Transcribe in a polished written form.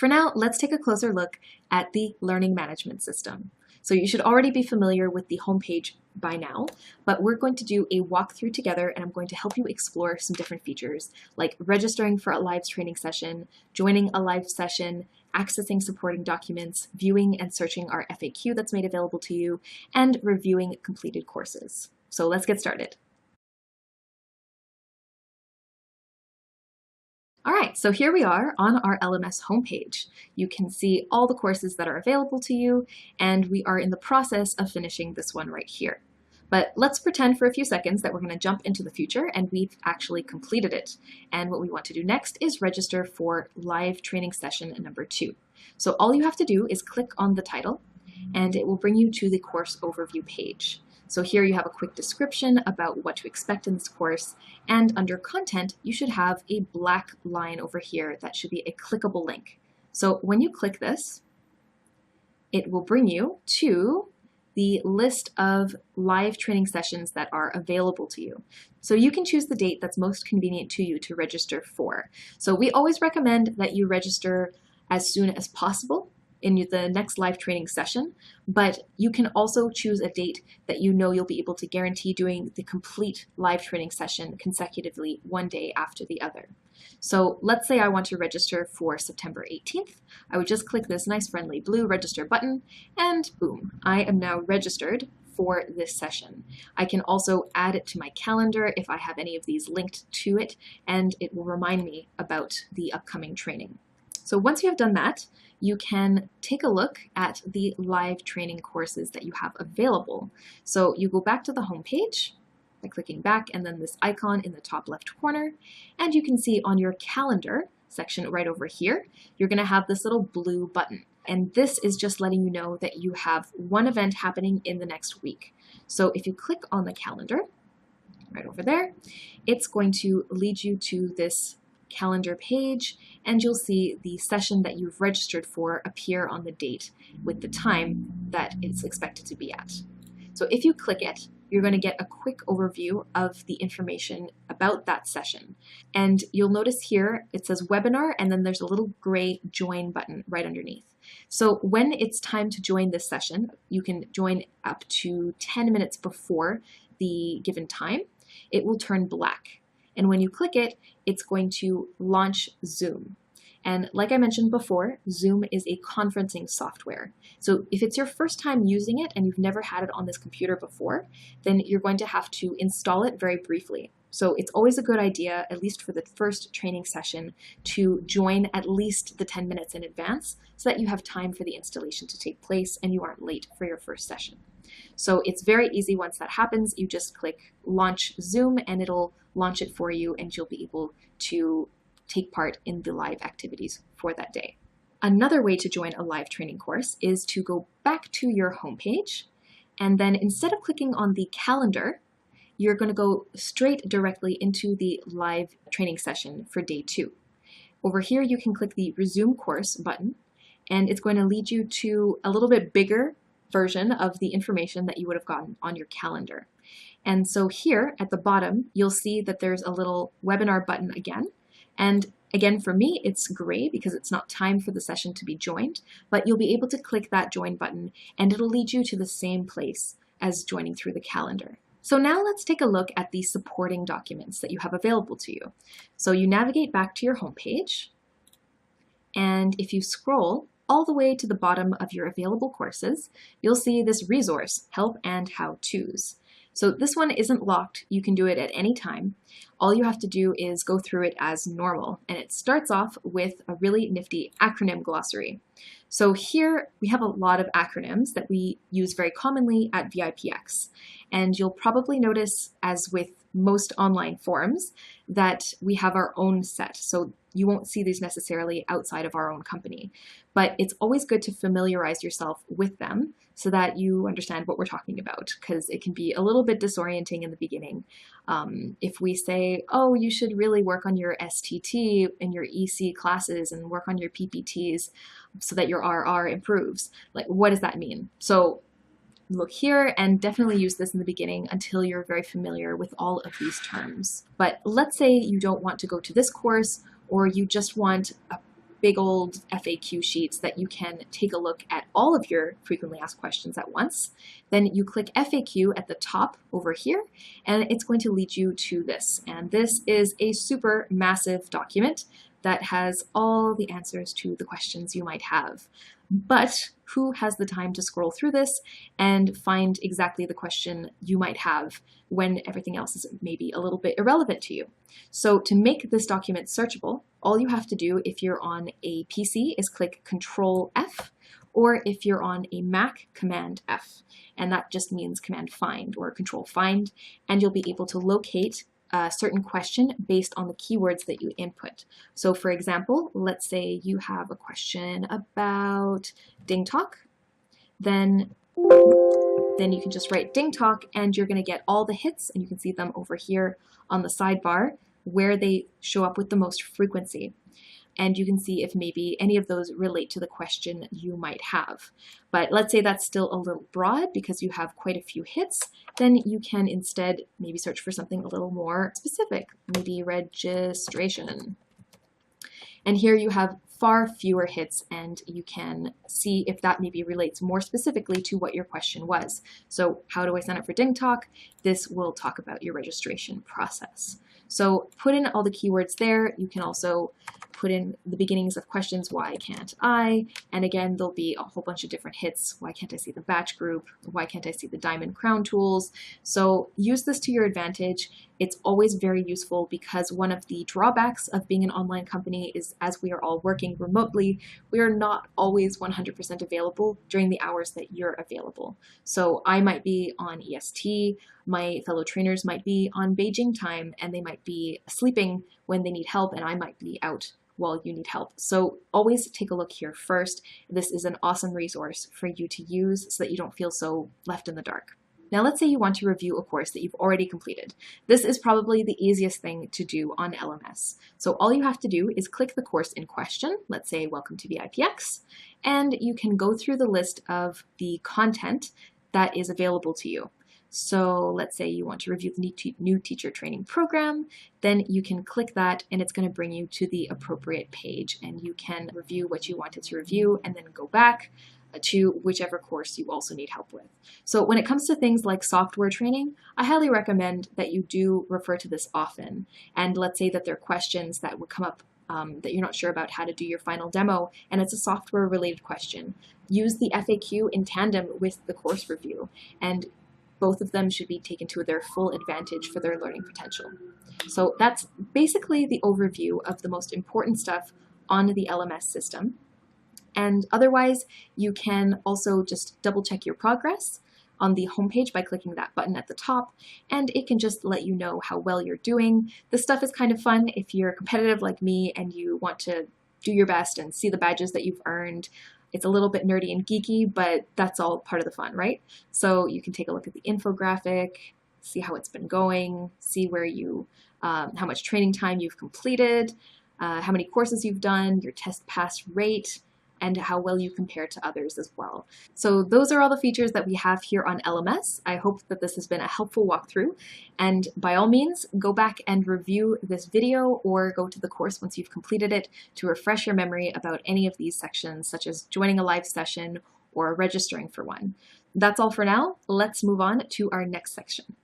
For now, let's take a closer look at the learning management system. So you should already be familiar with the homepage by now, but we're going to do a walkthrough together and I'm going to help you explore some different features like registering for a live training session, joining a live session, accessing supporting documents, viewing and searching our FAQ that's made available to you, and reviewing completed courses. So let's get started. All right, so here we are on our LMS homepage. You can see all the courses that are available to you, and we are in the process of finishing this one right here. But let's pretend for a few seconds that we're going to jump into the future and we've actually completed it. And what we want to do next is register for live training session number 2. So all you have to do is click on the title, and it will bring you to the course overview page. So here you have a quick description about what to expect in this course, and under content, you should have a black line over here that should be a clickable link. So when you click this, it will bring you to the list of live training sessions that are available to you. So you can choose the date that's most convenient to you to register for. So we always recommend that you register as soon as possible in the next live training session, but you can also choose a date that you know you'll be able to guarantee doing the complete live training session consecutively one day after the other. So let's say I want to register for September 18th. I would just click this nice friendly blue register button and boom, I am now registered for this session. I can also add it to my calendar if I have any of these linked to it, and it will remind me about the upcoming training. So once you have done that, you can take a look at the live training courses that you have available. So you go back to the home page by clicking back and then this icon in the top left corner, and you can see on your calendar section right over here, you're going to have this little blue button. And this is just letting you know that you have one event happening in the next week. So if you click on the calendar right over there, it's going to lead you to this calendar page, and you'll see the session that you've registered for appear on the date with the time that it's expected to be at. So if you click it, you're going to get a quick overview of the information about that session. And you'll notice here it says webinar, and then there's a little gray join button right underneath. So when it's time to join this session, you can join up to 10 minutes before the given time. It will turn black. And when you click it, it's going to launch Zoom. And like I mentioned before, Zoom is a conferencing software. So if it's your first time using it and you've never had it on this computer before, then you're going to have to install it very briefly. So it's always a good idea, at least for the first training session, to join at least the 10 minutes in advance so that you have time for the installation to take place and you aren't late for your first session. So it's very easy. Once that happens, you just click Launch Zoom and it'll launch it for you, and you'll be able to take part in the live activities for that day. Another way to join a live training course is to go back to your homepage, and then instead of clicking on the calendar, you're going to go straight directly into the live training session for day 2. Over here, you can click the Resume Course button, and it's going to lead you to a little bit bigger version of the information that you would have gotten on your calendar. And so here at the bottom, you'll see that there's a little webinar button again. And again, for me, it's gray because it's not time for the session to be joined, but you'll be able to click that join button and it'll lead you to the same place as joining through the calendar. So now let's take a look at the supporting documents that you have available to you. So you navigate back to your homepage, and if you scroll all the way to the bottom of your available courses, you'll see this resource, Help and How-Tos. So this one isn't locked. You can do it at any time. All you have to do is go through it as normal, and it starts off with a really nifty acronym glossary. So here we have a lot of acronyms that we use very commonly at VIPX, and you'll probably notice, as with most online forums, that we have our own set. So you won't see these necessarily outside of our own company, but it's always good to familiarize yourself with them so that you understand what we're talking about, because it can be a little bit disorienting in the beginning. If we say, oh, you should really work on your STT and your EC classes and work on your PPTs so that your RR improves, like, what does that mean? So look here and definitely use this in the beginning until you're very familiar with all of these terms. But let's say you don't want to go to this course, or you just want a big old FAQ sheets that you can take a look at all of your frequently asked questions at once. Then you click FAQ at the top over here, and it's going to lead you to this. And this is a super massive document that has all the answers to the questions you might have. But who has the time to scroll through this and find exactly the question you might have when everything else is maybe a little bit irrelevant to you? So to make this document searchable, all you have to do if you're on a PC is click Control F, or if you're on a Mac, Command F. And that just means Command Find or Control Find, and you'll be able to locate a certain question based on the keywords that you input. So for example, let's say you have a question about Ding Talk, then you can just write Ding Talk and you're going to get all the hits, and you can see them over here on the sidebar where they show up with the most frequency. And you can see if maybe any of those relate to the question you might have. But let's say that's still a little broad because you have quite a few hits, then you can instead maybe search for something a little more specific, maybe registration. And here you have far fewer hits, and you can see if that maybe relates more specifically to what your question was. So how do I sign up for Ding Talk? This will talk about your registration process. So put in all the keywords there. You can also put in the beginnings of questions, why can't I? And again, there'll be a whole bunch of different hits. Why can't I see the batch group? Why can't I see the diamond crown tools? So use this to your advantage. It's always very useful because one of the drawbacks of being an online company is, as we are all working remotely, we are not always 100% available during the hours that you're available. So I might be on EST, my fellow trainers might be on Beijing time, and they might be sleeping when they need help, and I might be out while you need help. So always take a look here first. This is an awesome resource for you to use so that you don't feel so left in the dark. Now let's say you want to review a course that you've already completed. This is probably the easiest thing to do on LMS. So all you have to do is click the course in question, let's say Welcome to VIPX, and you can go through the list of the content that is available to you. So let's say you want to review the new teacher training program, then you can click that and it's going to bring you to the appropriate page, and you can review what you wanted to review and then go back to whichever course you also need help with. So when it comes to things like software training, I highly recommend that you do refer to this often. And let's say that there are questions that would come up that you're not sure about how to do your final demo, and it's a software related question. Use the FAQ in tandem with the course review, and both of them should be taken to their full advantage for their learning potential. So that's basically the overview of the most important stuff on the LMS system. And otherwise, you can also just double check your progress on the homepage by clicking that button at the top, and it can just let you know how well you're doing. This stuff is kind of fun if you're competitive like me and you want to do your best and see the badges that you've earned. It's a little bit nerdy and geeky, but that's all part of the fun, right? So you can take a look at the infographic, see how it's been going, see where you, how much training time you've completed, how many courses you've done, your test pass rate, and how well you compare to others as well. So those are all the features that we have here on LMS. I hope that this has been a helpful walkthrough, and by all means, go back and review this video or go to the course once you've completed it to refresh your memory about any of these sections, such as joining a live session or registering for one. That's all for now. Let's move on to our next section.